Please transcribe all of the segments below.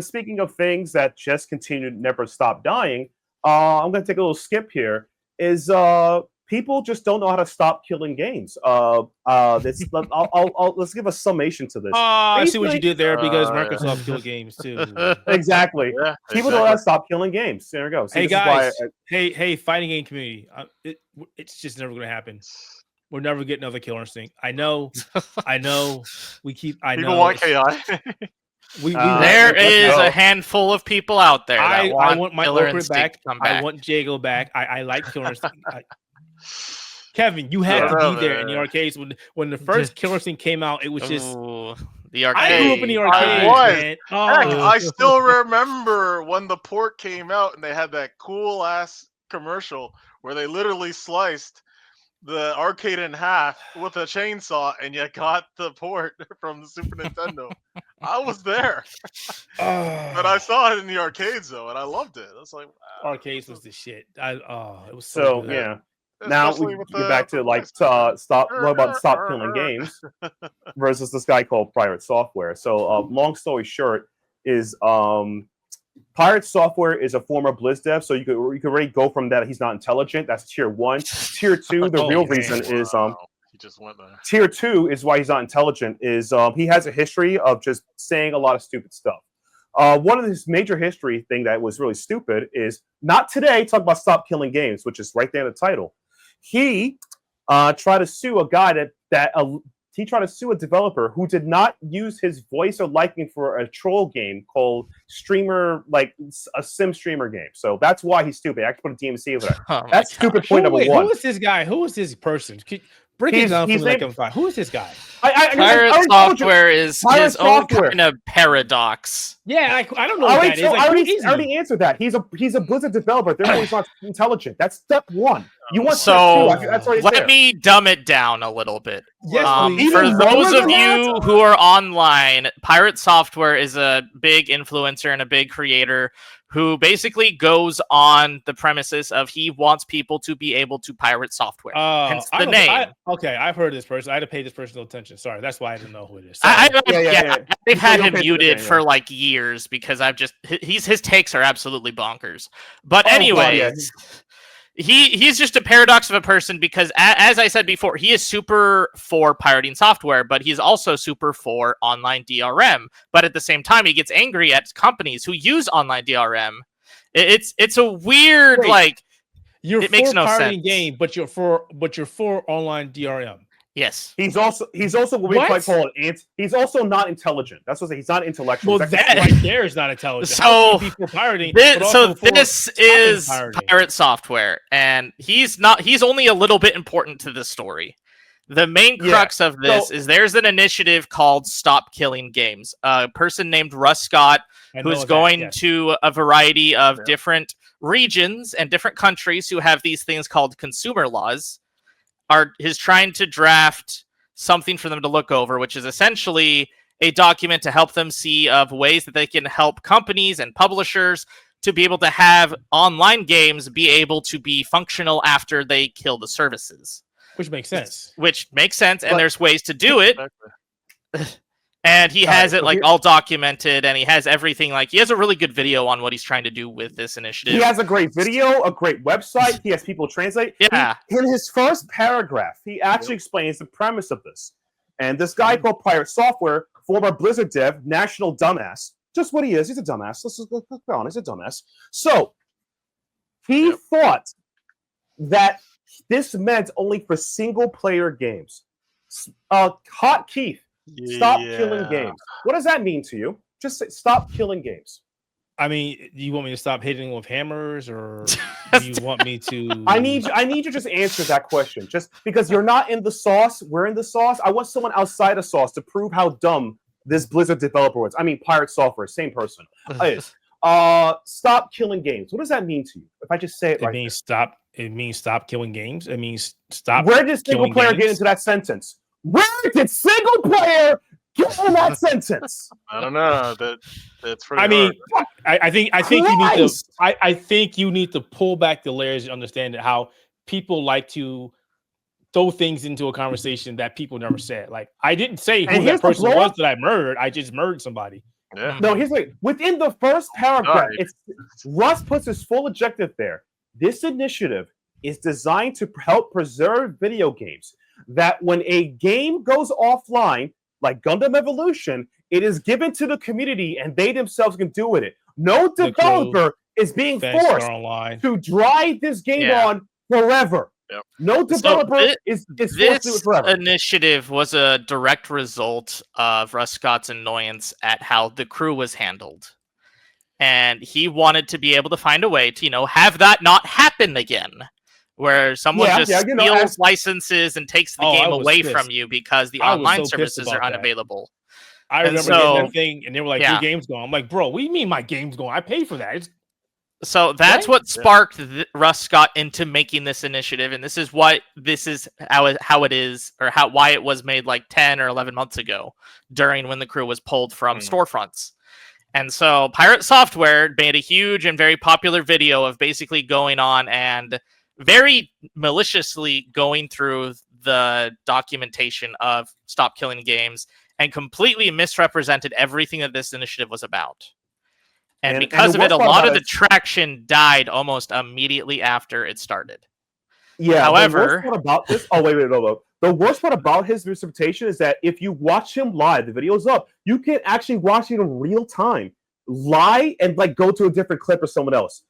speaking of things that just continue to never stop dying, I'm going to take a little skip here. Is people just don't know how to stop killing games? Let's give a summation to this. I see what you Basically, did there because Microsoft killed games too. exactly. Yeah, People don't know how to stop killing games. There we go. See, Hey this is why guys, hey, fighting game community, it's just never going to happen. We're never getting another Killer Instinct. I know. We keep. I People know. want KI. There is a handful of people out there. That I want my Killer Okra Instinct back. to come back. I want Jago back. I like Killer Instinct. Kevin, you had to be there in the arcades when the first Killer Instinct came out. It was just the arcade. I grew up in the arcade. I was. Man. Heck, I still remember when the port came out and they had that cool ass commercial where they literally sliced the arcade in half with a chainsaw, and you got the port from the Super Nintendo. I was there, but I saw it in the arcades though, and I loved it. I was like, wow. Arcades was the shit. It was so good. yeah. Now we get back to stop killing games versus this guy called Pirate Software. So long story short is Pirate Software is a former Blizz dev, so you could already go from that. He's not intelligent. That's tier 1. Tier 2, the real reason is he just went there. Tier 2 is why he's not intelligent. Is he has a history of just saying a lot of stupid stuff. One of his major history thing that was really stupid is not today. Talk about stop killing games, which is right there in the title. He tried to sue a guy he tried to sue a developer who did not use his voice or liking for a troll game called Streamer, like a sim streamer game. So that's why he's stupid. I have to put a DMC over that. That's stupid point number 1. Who is this guy? Who is this person? Break it down for me like I'm fine. Who is this guy? Pirate Software is his own kind of paradox. Yeah, I don't know what that is. I already answered that. He's a Blizzard developer. Therefore, he's not intelligent. That's step 1. You want let me dumb it down a little bit. Yes, for those of you who are online, Pirate Software is a big influencer and a big creator who basically goes on the premises of he wants people to be able to pirate software. Hence the name. I've heard of this person. I had to pay this person no attention. Sorry, that's why I didn't know who it is. I've had him muted for like years because his takes are absolutely bonkers. But anyways, he's just a paradox of a person because, as I said before, he is super for pirating software, but he's also super for online DRM. But at the same time, he gets angry at companies who use online DRM. It's a weird it makes no pirating sense. Game, but you're for online DRM. Yes, he's also what we might call it. He's also not intelligent. That's what he's not intellectual. Well, that right there is not intelligent. So pirating. This is Pirate Software, and he's only a little bit important to this story. The main crux of this is there's an initiative called Stop Killing Games. A person named Russ Scott, who's going to a variety of different regions and different countries who have these things called consumer laws. Is trying to draft something for them to look over, which is essentially a document to help them see of ways that they can help companies and publishers to be able to have online games be able to be functional after they kill the services. Which makes sense. And there's ways to do it. And he has it all documented, and he has everything. He has a really good video on what he's trying to do with this initiative. He has a great video, a great website. He has people translate. Yeah. In his first paragraph, he actually explains the premise of this. And this guy called Pirate Software, former Blizzard dev, national dumbass. Just what he is. He's a dumbass. Let's go on. He's a dumbass. So he thought that this meant only for single-player games. Hot Keith. Stop killing games. What does that mean to you? Just say, stop killing games. I mean, do you want me to stop hitting with hammers, or do you want me to? I need you to just answer that question. Just because you're not in the sauce, we're in the sauce. I want someone outside the sauce to prove how dumb this Blizzard developer was. I mean, Pirate Software, same person. Stop killing games. What does that mean to you? If I just say it, It means stop killing games. It means stop. Where did single player get into that sentence? Where did single player get in that sentence? I don't know. That's pretty. I mean, I think you need to. I think you need to pull back the layers and understand how people like to throw things into a conversation that people never said. Like, I didn't say who that person was that I murdered. I just murdered somebody. Yeah. No, here's like within the first paragraph, it's Russ puts his full objective there. This initiative is designed to help preserve video games. That when a game goes offline, like Gundam Evolution, it is given to the community and they themselves can do with it. No developer is being forced to drive this game on forever. Yep. No developer is forced to do it forever. This initiative was a direct result of Russ Scott's annoyance at how the crew was handled. And he wanted to be able to find a way to, have that not happen again. Where someone steals licenses and takes the game away from you because the online services are unavailable. I remember getting that thing, and they were like, your game's gone. I'm like, bro, what do you mean my game's gone? I paid for that. So that's what sparked Russ Scott into making this initiative, and this is how it is, or why it was made like 10 or 11 months ago, during when the crew was pulled from storefronts. And so Pirate Software made a huge and very popular video of basically going on and very maliciously going through the documentation of Stop Killing Games and completely misrepresented everything that this initiative was about. And because of it, a lot of the traction died almost immediately after it started. Yeah. However, the worst part about this, no. The worst part about his misinterpretation is that if you watch him live, the video's up, you can actually watch it in real time, lie and go to a different clip or someone else.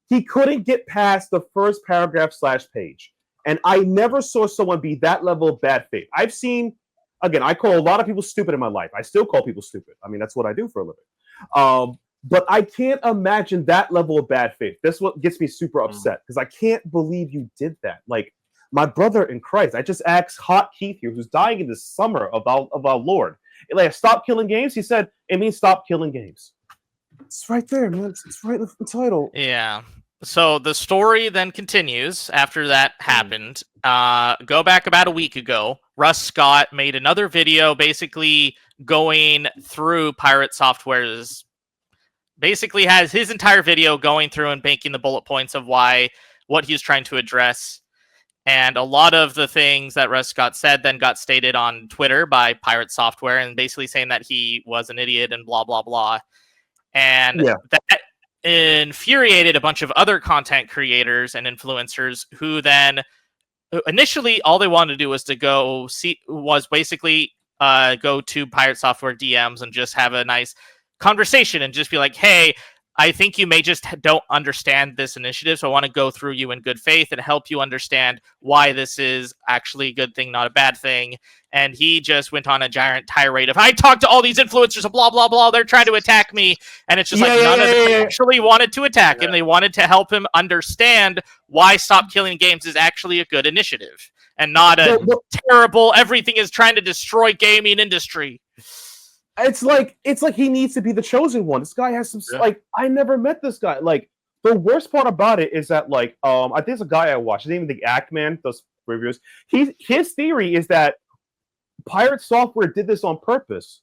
He couldn't get past the first paragraph / page. And I never saw someone be that level of bad faith. I've seen, again, I call a lot of people stupid in my life. I still call people stupid. I mean, that's what I do for a living. But I can't imagine that level of bad faith. That's what gets me super upset, because I can't believe you did that. My brother in Christ, I just asked Hot Keith here, who's dying in the summer of our Lord. Stop killing games? He said, it means stop killing games. It's right there, man. It's right in the title. Yeah. So the story then continues after that happened. Go back about a week ago. Russ Scott made another video basically going through Pirate Software's... Basically has his entire video going through and making the bullet points of what he's trying to address. And a lot of the things that Russ Scott said then got stated on Twitter by Pirate Software and basically saying that he was an idiot and blah, blah, blah. And that infuriated a bunch of other content creators and influencers who then initially all they wanted to do was to go to Pirate Software DMs and just have a nice conversation and just be like, hey, I think you may just don't understand this initiative, so I want to go through you in good faith and help you understand why this is actually a good thing, not a bad thing. And he just went on a giant tirade of, I talked to all these influencers and blah, blah, blah, they're trying to attack me. And it's just none of them actually wanted to attack him. They wanted to help him understand why Stop Killing Games is actually a good initiative and not a terrible, everything is trying to destroy gaming industry. It's like he needs to be the chosen one. This guy has some I never met this guy. The worst part about it is that I think there's a guy I watched. His name is the Ackman, does reviews. His theory is that Pirate Software did this on purpose,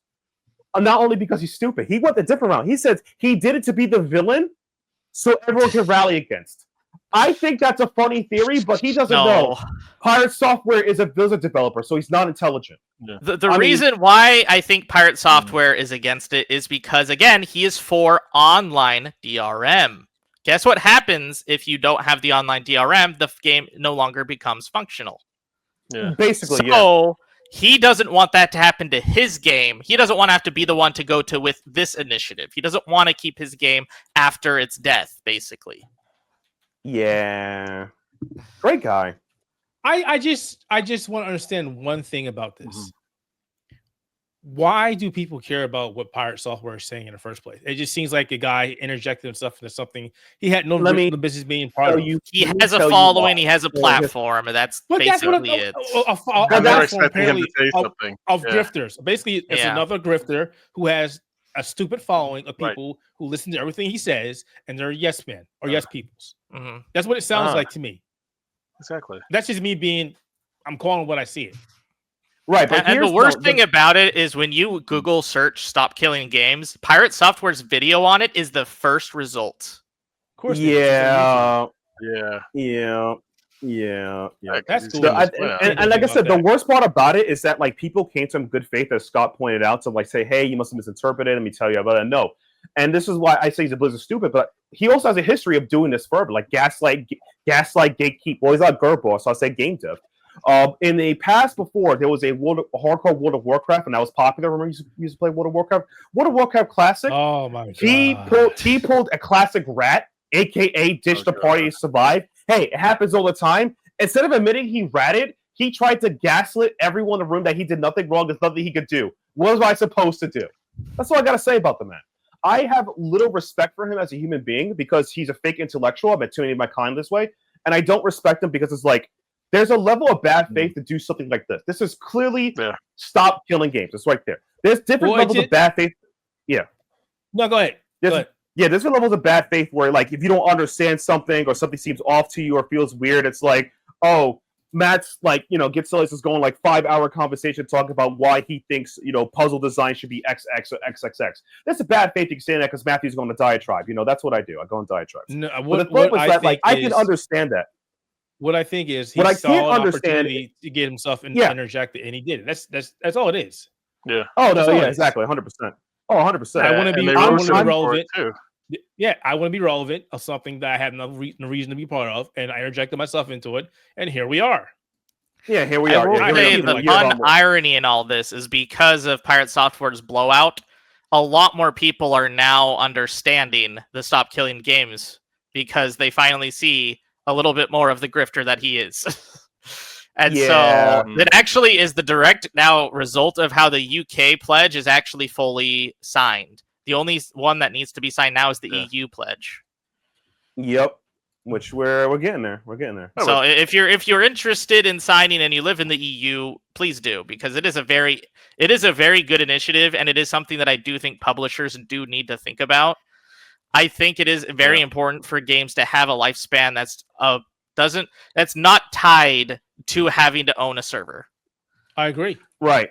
not only because he's stupid. He went the different route. He says he did it to be the villain, so everyone can rally against. I think that's a funny theory, but he doesn't know. Pirate Software is a developer, so he's not intelligent. Yeah. The reason why I think Pirate Software is against it is because, again, he is for online DRM. Guess what happens if you don't have the online DRM? The game no longer becomes functional. Yeah. Basically, so he doesn't want that to happen to his game. He doesn't want to have to be the one to go to with this initiative. He doesn't want to keep his game after its death, basically. Yeah. Great guy. I just want to understand one thing about this. Mm-hmm. Why do people care about what Pirate Software is saying in the first place? It just seems like a guy interjected himself into something he had no business being part of. He has a following, he has a platform, and that's basically it. I'm not expecting him to say something. Of grifters. Basically, it's another grifter who has a stupid following of people who listen to everything he says, and they're yes men or yes peoples. Mm-hmm. That's what it sounds like to me. Exactly. That's just me I'm calling what I see it. Right, but and the worst thing about it is when you Google search "Stop Killing Games," Pirate Software's video on it is the first result. Of course. Yeah. Yeah. That's cool. So and like I said, the worst part about it is that like people came to him in good faith, as Scott pointed out, to like say, "Hey, you must have misinterpreted. Let me tell you about it." No, and this is why I say he's a Blizzard stupid. But he also has a history of doing this forever, like gaslight, gatekeep. Well, he's not Gerbo, so I say game dev. In the past, before there was a hardcore World of Warcraft, and that was popular. Remember, you used to play World of Warcraft. World of Warcraft Classic. Oh my god! He pulled a classic rat, aka ditch the party and survive. Hey, it happens all the time. Instead of admitting he ratted, he tried to gaslit everyone in the room that he did nothing wrong. There's nothing he could do. What was I supposed to do? That's all I got to say about the man. I have little respect for him as a human being because he's a fake intellectual. I've met too many of my kind this way. And I don't respect him because it's like, there's a level of bad faith to do something like this. This is clearly stop killing games. It's right there. There's different levels of bad faith. Yeah. No, go ahead. Yeah, there's levels of bad faith where, like, if you don't understand something or something seems off to you or feels weird, it's like, oh, Matt's like, Gitsillis is going like 5-hour conversation talking about why he thinks, puzzle design should be XX or XXX. That's a bad faith you can say that because Matthew's going to diatribe. That's what I do. I go on diatribes. No, but the point was that, like, I can understand that. What I think is he saw an opportunity to get himself interjected, and he did it. That's all it is. Yeah. Oh no, yeah, exactly, 100%. Oh, 100%. I want to be relevant. Yeah, I want to be relevant of something that I had no reason to be part of, and I interjected myself into it, and here we are. Yeah, here we are. I will say the fun irony in all this is because of Pirate Software's blowout, a lot more people are now understanding the Stop Killing Games because they finally see a little bit more of the grifter that he is. And so it actually is the direct now result of how the UK pledge is actually fully signed. The only one that needs to be signed now is the EU pledge. Yep, which we're getting there. We're getting there. So if you're interested in signing and you live in the EU, please do, because it is a very good initiative, and it is something that I do think publishers do need to think about. I think it is very important for games to have a lifespan that's not tied to having to own a server. I agree. Right.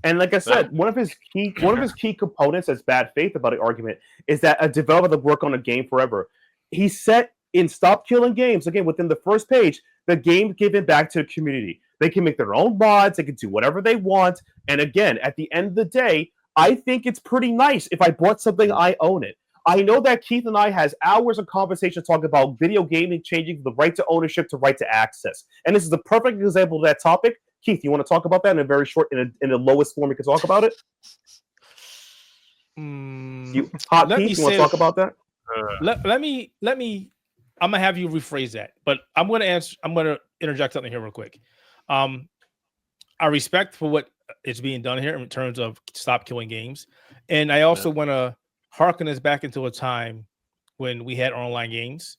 And like I said, one of his key components as bad faith about the argument is that a developer that work on a game forever. He set in Stop Killing Games, again, within the first page, the game given back to the community. They can make their own mods, they can do whatever they want. And again, at the end of the day, I think it's pretty nice. If I bought something, I own it. I know that Keith and I has hours of conversation talking about video gaming changing from the right to ownership to right to access. And this is the perfect example of that topic. Keith, you want to talk about that in a very short, in the lowest form we can talk about it? Keith, you want to talk about that? Let me. I'm gonna have you rephrase that, but I'm gonna interject something here real quick. I respect for what is being done here in terms of Stop Killing Games, and I also want to harken us back into a time when we had online games,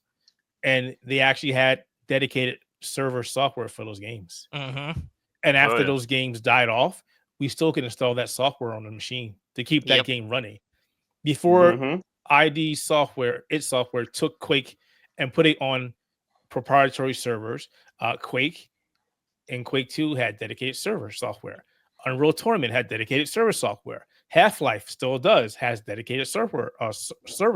and they actually had dedicated server software for those games. Mm-hmm. And after those games died off, we still can install that software on the machine to keep that game running. Before ID software, its software took Quake and put it on proprietary servers. Quake and Quake 2 had dedicated server software. Unreal Tournament had dedicated server software. Half-Life still has dedicated server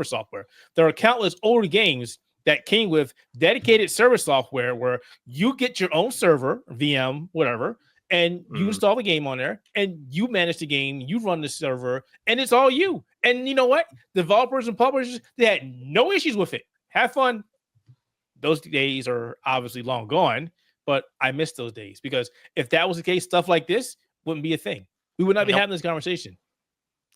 software. There are countless older games that came with dedicated server software where you get your own server, VM, whatever, and you install the game on there, and you manage the game, you run the server, and it's all you. And you know what? Developers and publishers, they had no issues with it. Have fun. Those days are obviously long gone, but I miss those days because if that was the case, stuff like this wouldn't be a thing. We would not be having this conversation.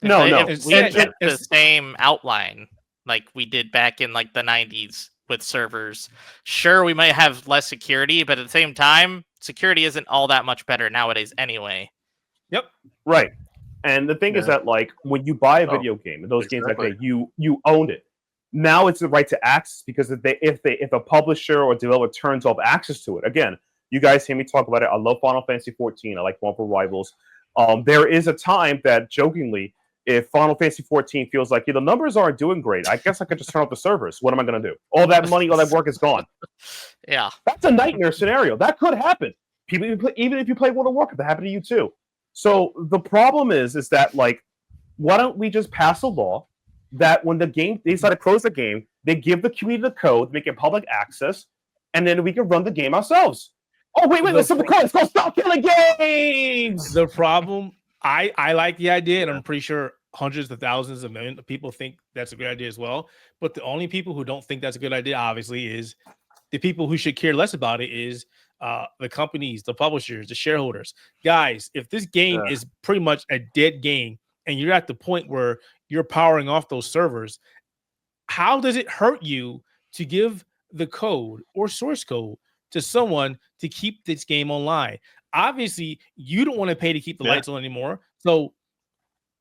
If we had the same outline like we did back in like the 90s with servers, sure, we might have less security, but at the same time, security isn't all that much better nowadays anyway. Yep. Right. And the thing is that, like, when you buy a video game, those games like that, you own it. Now it's the right to access because if a publisher or developer turns off access to it, again, you guys hear me talk about it. I love Final Fantasy 14. I like Marvel Rivals. There is a time that, jokingly, if Final Fantasy 14 feels like the numbers aren't doing great, I guess I could just turn off the servers. What am I going to do? All that money, all that work is gone. Yeah. That's a nightmare scenario. That could happen. People, even if you play World of Warcraft, that happened to you too. So the problem is that, like, why don't we just pass a law that when the game, they decide to close the game, they give the community the code, make it public access, and then we can run the game ourselves. Oh, wait, it's called Stop Killing Games! The problem, I like the idea, and I'm pretty sure hundreds of thousands of millions of people think that's a good idea as well. But the only people who don't think that's a good idea, obviously, is the people who should care less about it is the companies, the publishers, the shareholders. Guys, if this game is pretty much a dead game and you're at the point where you're powering off those servers, how does it hurt you to give the code or source code to someone to keep this game online? Obviously, you don't want to pay to keep the lights on anymore. So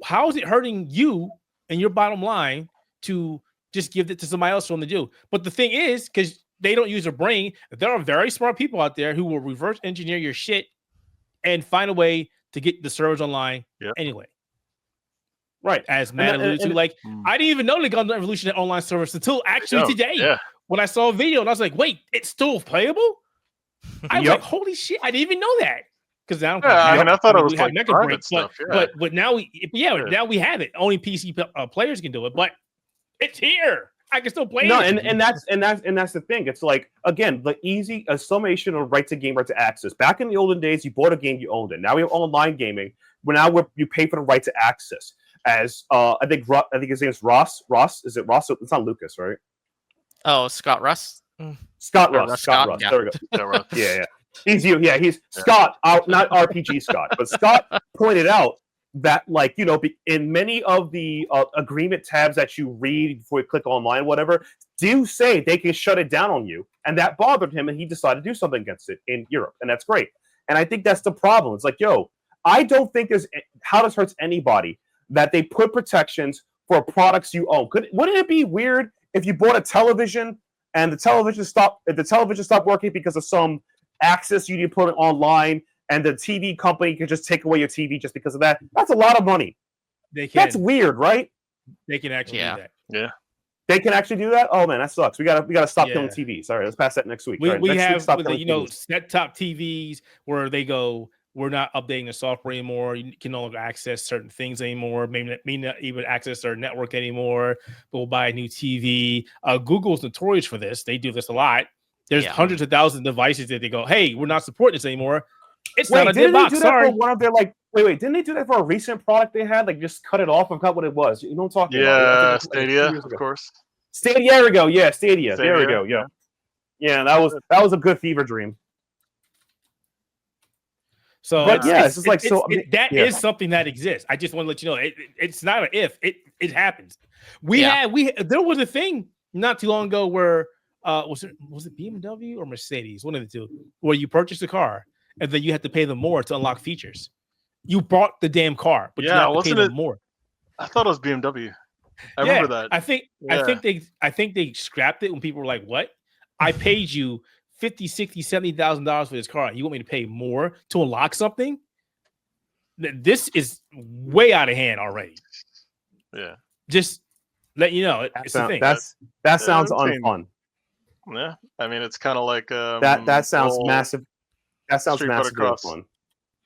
how is it hurting you and your bottom line to just give it to somebody else for them to do? But the thing is, because they don't use their brain, there are very smart people out there who will reverse engineer your shit and find a way to get the servers online anyway. Right. As Matt alluded to, like, I didn't even know they got the Revolution at online servers until actually today when I saw a video and I was like, wait, it's still playable? I was like, holy shit, I didn't even know that. Because now, I thought it was like private stuff. But now now we have it. Only PC players can do it, but it's here. I can still play it. And that's the thing. It's like, again, the easy summation of right to game, right to access. Back in the olden days, you bought a game, you owned it. Now we have online gaming. You pay for the right to access. As I think his name is Ross. Is it Ross? It's not Lucas, right? Oh, Scott Russ. Scott Russ. Scott Russ. Yeah. There we go. Yeah. He's you. Yeah, he's Scott. Not RPG Scott, but Scott pointed out that, like, you know, in many of the agreement tabs that you read before you click online, whatever, do say they can shut it down on you, and that bothered him, and he decided to do something against it in Europe, and that's great. And I think that's the problem. It's like, yo, I don't think there's how this hurts anybody that they put protections for products you own. Wouldn't it be weird if you bought a television and the television stopped working because of some access you need to put it online, and the TV company can just take away your TV just because of that? That's a lot of money. That's weird, right? They can actually do that. Yeah. They can actually do that? Oh man, that sucks. We gotta stop killing TVs. All right, let's pass that next week. We have set-top TVs where they go, we're not updating the software anymore. You can no longer access certain things anymore. Maybe not even access our network anymore. But we'll buy a new TV. Google's notorious for this. They do this a lot. There's hundreds of thousands of devices that they go, hey, we're not supporting this anymore. It's not a dead box. Sorry. One of their didn't they do that for a recent product they had? Like, just cut it off. I forgot what it was. You know what I'm talking about? Yeah, Stadia, of course. Stadia. There we go. Yeah, Stadia. There we go. Yeah. Yeah, that was a good fever dream. So, but it's just like is something that exists. I just want to let you know it's not an if. It happens. There was a thing not too long ago where was it BMW or Mercedes, one of the two, where you purchased a car and then you had to pay them more to unlock features. You bought the damn car, but you had to pay them more. I thought it was BMW. I remember that. I think they scrapped it when people were like, "What? I paid you $50,000, $60,000, $70,000 for this car. You want me to pay more to unlock something?" This is way out of hand already. Yeah. Just let you know, it's a thing. That sounds unfun. Yeah, I mean, it's kind of like that sounds massive. That sounds massively fun.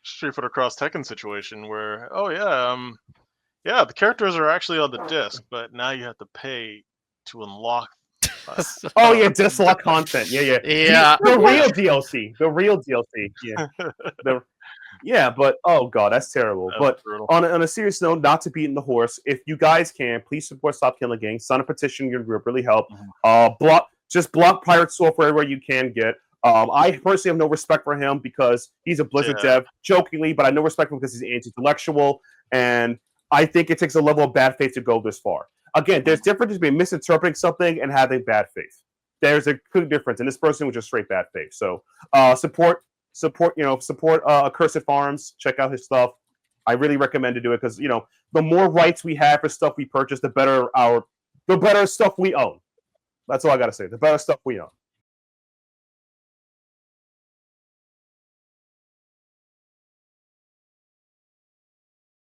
Street Fighter Cross Tekken situation where, the characters are actually on the disc, but now you have to pay to unlock. Disc lock content. Yeah. The real DLC. Yeah. But oh god, that's terrible. But on a serious note, not to beat in the horse, if you guys can, please support Stop Killing Games. Sign a petition in your group, really help. Block pirate software where you can get. I personally have no respect for him because he's a Blizzard dev, jokingly, but I have no respect for him because he's anti-intellectual, and I think it takes a level of bad faith to go this far. Again, there's difference between misinterpreting something and having bad faith. There's a clear difference, and this person was just straight bad faith. So support Accursed Farms. Check out his stuff. I really recommend to do it because the more rights we have for stuff we purchase, the better stuff we own. That's all I gotta say. The better stuff we own.